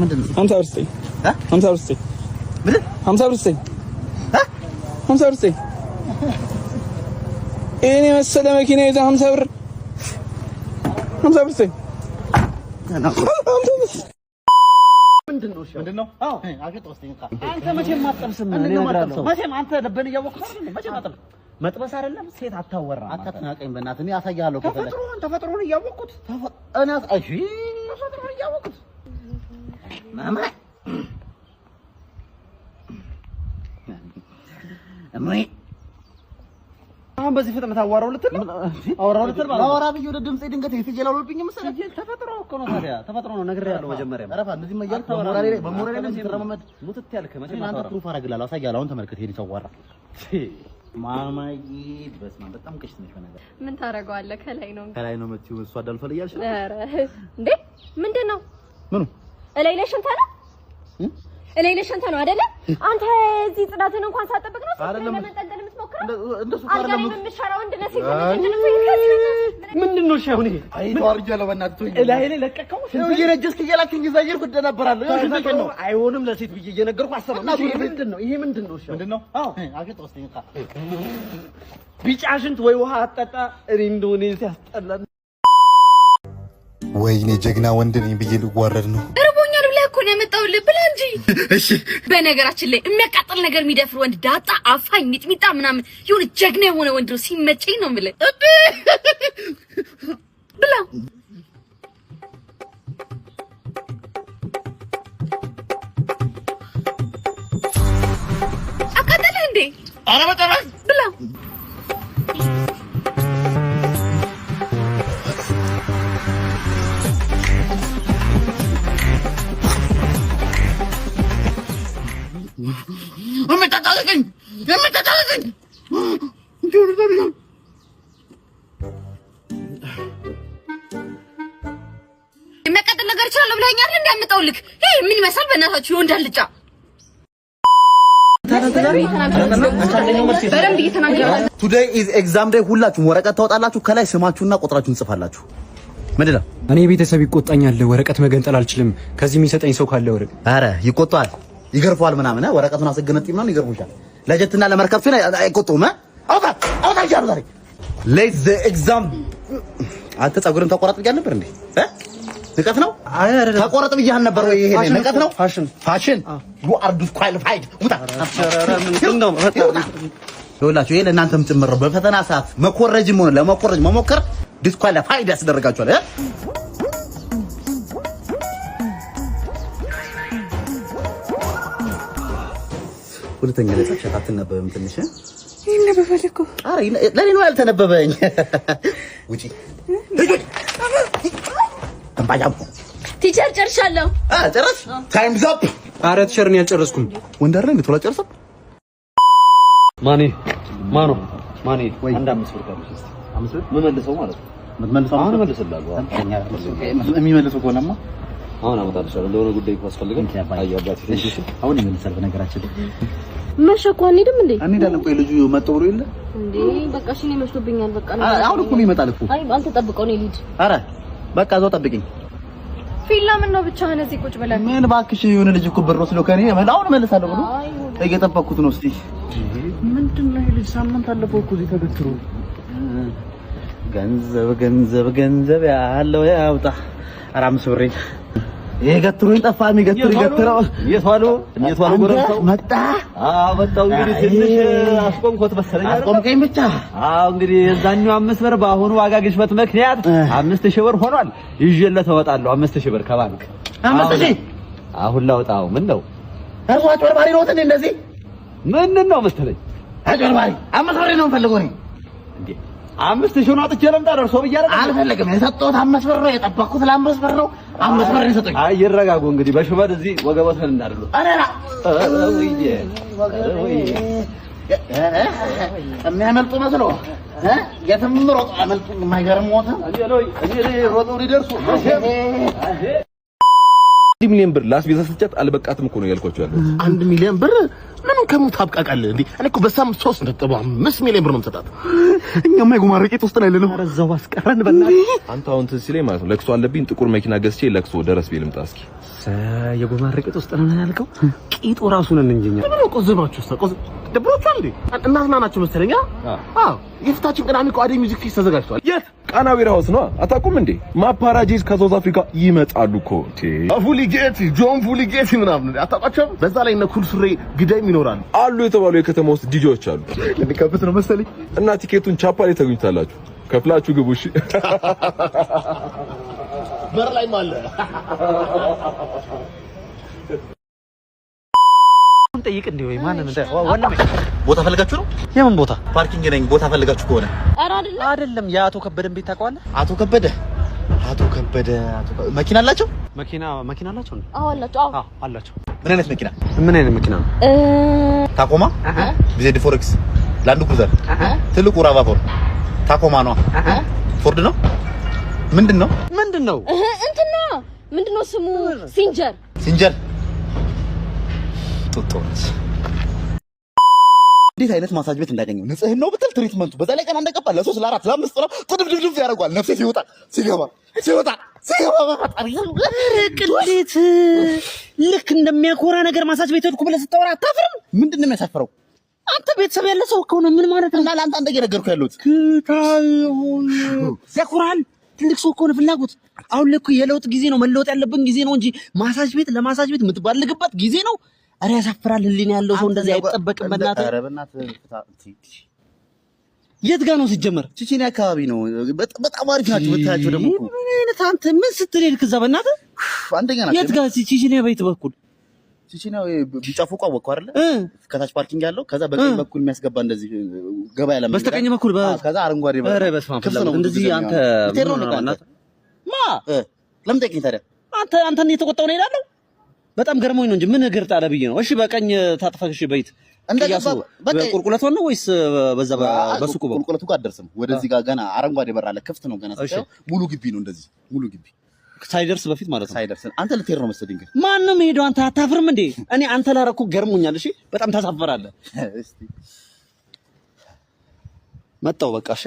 ምንድነው 50 ብር ስጠኝ 50 ብር ስጠኝ ምን 50 ብር ስጠኝ 50 ብር ስጠኝ እኔ መሰለ መኪና ይዘህ 50 ብር 50 ብር ስጠኝ ምንድነው አዎ አገጥ ወስደኝ አንተ መቼም አትጠብስም እኔ እነግርሃለሁ መቼም አንተ ደበን እያወቅህ አይደል መቼም አትጠብስ መጥበስ አይደለም ሴት አታወራ አታናቀኝ በእናትህ እኔ አሳያለሁ ተፈጥሮን እያወቅሁት እኔ እሺ ተፈጥሮን እያወቅሁት ማማ እማዬ አሁን በዚህ ፍጥነት አዋራው ልትል ማለት አዋራ ብዬ ወደ ድምጼ ድንገት የተጀላሉብኝ መሰለኝ ተፈጥሮ እኮ ነው ታዲያ ተፈጥሮ ነው ነግሬሃለሁ መጀመሪያ አረፋ እንደዚህ ማያል በሞራሌ ላይ ሲተረማመድ ሙትት ያልከ መቼም አንተ ፕሩፍ አረግላለሁ አሳያለሁ አሁን ተመልከት ይሄን ተዋራ ማማዬ በስመ አብ በጣም ቀሽት ነሽ ነገር ምን ታረጋዋለህ ከላይ ነው መጥተው እሷ አዳልፈል እያልሽ ነው ኧረ እንዴ ምንድነው ምኑ እላይ ላይ ሸንታ ነው እላይ ላይ ሸንታ ነው አይደለ አንተ እዚህ ጽዳትን እንኳን ሳጠብቅ ነው ለመንጠልጠል የምትሞክረው እንደሱ ካረም ምንሻራው እንደነስ ምንድነው ሻሁን ይሄ አይ ተዋርጃለሁ በእናትህ እላይ ላይ ለቀቀው ነው እየነጀስክ እያላክኝ ይዛየር ኩደነበራለሁ ይሄ ነው አይሆንም ለሴት ብዬ እየነገርኩ አሰበና ይሄ ምንድነው አዎ አገጥ ወስደኝ ቢጫ ሽንት ወይ ውሃ አጠጣ ኢንዶኔሲያ ያስጠላል ወይኔ ጀግና ወንድ ነኝ ብዬ ልዋረድ ነው እርቦኛል ብለህ እኮ ነው የመጣሁልህ ብላ እንጂ እሺ በነገራችን ላይ የሚያቃጥል ነገር የሚደፍር ወንድ ዳጣ አፋኝ ሚጥሚጣ ምናምን ይሁን ጀግና የሆነ ወንድ ነው ሲመጨኝ ነው የምልህ ብላ አቃጠለ እንዴ ኧረ በጣም ብላ የምታጣለኝ የሚያቃጥል ነገር ይችላል ብለኸኛል እንዳመጣውልክ ይሄ ምን ይመስል በእናታችሁ የወንድ አልጫ በደንብ እየተናገራችሁ ቱዴይ ኢዝ ኤግዛም ዴይ ሁላችሁም ወረቀት ታወጣላችሁ ከላይ ስማችሁና ቁጥራችሁን ጽፋላችሁ ምንድነው እኔ ቤተሰብ ይቆጣኛል ወረቀት መገንጠል አልችልም ከዚህ የሚሰጠኝ ሰው ካለ ወረቀት አረ ይቆጣል ይገርፋል ምናምን ወረቀቱን አስገነጥም ነው ይገርፉሻል ለጀትና ለመርከብ ሲል አይቆጡም አውጣ ይቻላል ዛሬ ሌት ዘ ኤግዛም አንተ ጸጉርን ተቆረጥ ብያለሁ ነበር እንዴ ንቀት ነው ተቆረጥ ብያለሁ ነበር ወይ ይሄ ንቀት ነው ፋሽን you are disqualified ውጣ ምንድነው ይኸውላችሁ ይሄ ለእናንተም ጭምር በፈተና ሰዓት መኮረጅም ሆነ ለመኮረጅ መሞከር disqualified ያስደርጋችኋል ሁለተኛ ላይ ተሸጣ አትነበብም ትንሽ ይነበባል እኮ አረ ለኔ ነው ያልተነበበኝ ውጪ ልጅ ተንባያም ቲቸር ጨርሻለሁ ጨረስ ታይምስ አፕ አረ ቲቸርን ያልጨረስኩም ወንደር ላይ ቶሎ ጨርሰም ማኔ አንድ 5 ብር ካለሽ እስቲ 5 ብር መመለሰው ማለት ነው መመለሰው አሁን መልስላለው የሚመለሰው ከሆነማ አሁን አመጣልሻለሁ እንደሆነ ጉዳይ ካስፈልገን አያባቲ አሁን ይመልሳል በነገራችን መሸኳ እንሂድም እንዴ እንሂዳለን ቆይ ልጁ መጥቶ ብሎ የለ እንዴ በቃ እሺ እኔ መሽቶብኛል በቃ አሁን እኮ ነው ይመጣል እኮ አይ አንተ ጠብቀው ነው ልሂድ አረ በቃ እዛው ጠብቂኝ ፊላ ምን ነው ብቻህን እዚህ ቁጭ ብለን ምን እባክሽ የሆነ ልጅ እኮ ብር ወስዶ ከኔ አሁን እመልሳለሁ ብሎ እየጠበቅኩት ነው እስቲ ምንድነው ይሄ ልጅ ሳምንት አለፈው እኮ እዚህ ተገትሮ ገንዘብ ያለው ያውጣ ኧረ 5 ብር ይሄ ገትሮኝ ጠፋ የሚገትረው የቷሉ ጎረምሳው መጣ መጣው እንግዲህ ትንሽ አስቆምኩት መሰለኝ አስቆምከኝ ብቻ እንግዲህ የዛኛው 5 ብር በአሁኑ ዋጋ ግሽበት ምክንያት 5000 ብር ሆኗል ይዤለት እወጣለሁ 5000 ብር ከባንክ 5000 አሁን ላውጣው ምን ነው እርሷ አጭበርባሪ ነው እንደዚህ ምንድን ነው መሰለኝ አጭበርባሪ 5 ብር ነው የምፈልገው እኔ እንዴ 5000 ነው አጥቼ ለምጣ ደርሶ ብያለሁ አልፈልግም የሰጠሁት 5 ብር ነው የጠበቅኩት ለ5 ብር ነው 5 ብር ይሰጡኝ አይ ይረጋጉ እንግዲህ በሽመድ እዚህ ወገቦትን እንዳደሉ አረራ የሚያመልጡ መስሎ የትም ሮጥ አመልጡኝ የማይገርም ሞተ እኔ ሮጠው ሊደርሱ 1 ሚሊዮን ብር ላስቤዛ ስጨት አልበቃትም እኮ ነው ያልኳችሁ ያለው 1 ሚሊዮን ብር ምንም ከሙት አብቃቃለ እንዴ እኔ እኮ በሳምንት 3.5 ሚሊዮን ብር ነው የምሰጣት እኛማ የጉማሬቄት ውስጥ ላይ ለነው አረዛው አስቀረን በእናትህ አንተ አሁን ትዝ ሲለኝ ማለት ነው ለክሶ አለብኝ ጥቁር መኪና ገዝቼ ለክሶ ደረስ ቢልምጣ እስኪ የጎማረቂት ውስጥ ነው ያልከው? ቂጡ ራሱ ነን እንጂኛ ቆዝማችሁ ተቆዝ ደብሮቻል እንዴ? እናትና ናችሁ መሰለኝ። አዎ የፊታችን ቅዳሜ አደይ ሚውዚክ ፊስ ተዘጋጅቷል። የት? ቃና ቢራ ሃውስ ነው። አታውቁም እንዴ? ማፓራጂስ ከሳውዝ አፍሪካ ይመጣሉ እኮ ፉሊጌት ጆን ፉሊጌት ምናምን አታውቃቸውም? በዛ ላይ እነ ኩል ሱሬ ግዳይም ይኖራሉ አሉ የተባሉ የከተማ ውስጥ ዲጆች አሉ። ልንከብት ነው መሰለኝ። እና ቲኬቱን ቻፓ ላይ ታገኙታላችሁ። ከፍላችሁ ግቡ። እሺ በር ላይ ማለ ጠይቅ እንዴ ወይ ማንን እንደ ወንድሜ ቦታ ፈልጋችሁ ነው? የምን ቦታ? ፓርኪንግ ነኝ። ቦታ ፈልጋችሁ ከሆነ ኧረ አይደለም። የአቶ ከበደን ቤት ታውቀዋለህ? አቶ ከበደ መኪና አላቸው? መኪና አላቸው ነው? አዎ አላቸው። አዎ አላቸው። ምን አይነት መኪና? ምን አይነት መኪና ነው? ታኮማ ቢዜድ ፎሬክስ ላንድ ክሩዘር ትልቁ ራቫፎር ታኮማ ነው። ፎርድ ነው። ምንድነው እንትና ምንድነው ስሙ? ሲንጀር ጡጦች እንዴት አይነት ማሳጅ ቤት እንዳገኘው ንጽህናው ብትል ትሪትመንቱ በዛ ላይ ቀን እንደገባ ለ3 ለ4 ለ5 ነው ጥድብድብ ያደርጋል። ነፍሴ ሲወጣ ሲገባ ቅሌት ልክ እንደሚያኮራ ነገር ማሳጅ ቤት ሄድኩ ብለህ ስታወራ አታፍርም? ምንድነው የሚያሳፍረው? አንተ ቤተሰብ ያለ ሰው ከሆነ ምን ማለት ነው? እና ለአንተ እንደገነገርኩ ያለሁት ያኮራል። ትልቅ ሰው ከሆነ ፍላጎት አሁን ልክ የለውጥ ጊዜ ነው፣ መለወጥ ያለብን ጊዜ ነው እንጂ ማሳጅ ቤት ለማሳጅ ቤት የምትባልግበት ጊዜ ነው። አረ ያሳፍራል። ህሊና ያለው ሰው እንደዚህ አይጠበቅም። በእናትህ የት ጋር ነው ሲጀመር? ቺቺኒ አካባቢ ነው። በጣም አሪፍ ናቸው ብታያቸው። ደግሞ ምን አይነት አንተ ምን ስትል ሄድክ እዛ? በእናትህ አንደኛ ናቸው። የት ጋር ቺቺኒ ቤት በኩል? ቺቺኒ ቢጫ ፎቅ አወቀው አይደለ? ከታች ፓርኪንግ ያለው ከዛ በቀኝ በኩል የሚያስገባ እንደዚህ ገባ ያለ ማለት በስተቀኝ በኩል ከዛ አረንጓዴ ኧረ በስመ አብ እንደዚህ አንተ ለምን ጠይቀኝ ታዲያ? አንተን እየተቆጣሁ ነው እሄዳለሁ። በጣም ገርሞኝ ነው እንጂ ምን እግር ጣለ ብዬ ነው። እሺ በቀኝ ታጥፈሽ በይት ቁልቁለቱ ነው ወይስ በዛ በሱቁ በኩል? ቁልቁለቱ ጋር አደርስም። ወደዚህ ጋር ገና አረንጓዴ በር አለ፣ ክፍት ነው ገና። ሙሉ ግቢ ነው እንደዚህ ሙሉ ግቢ ሳይደርስ በፊት ማለት ነው። ሳይደርስ አንተ ልትሄድ ነው መሰለኝ። ግን ማንም ሄዶ አንተ አታፍርም እንዴ? እኔ አንተ ላረኩ ገርሞኛል። እሺ በጣም ታሳፈራለህ። እስቲ መጣው በቃ እሺ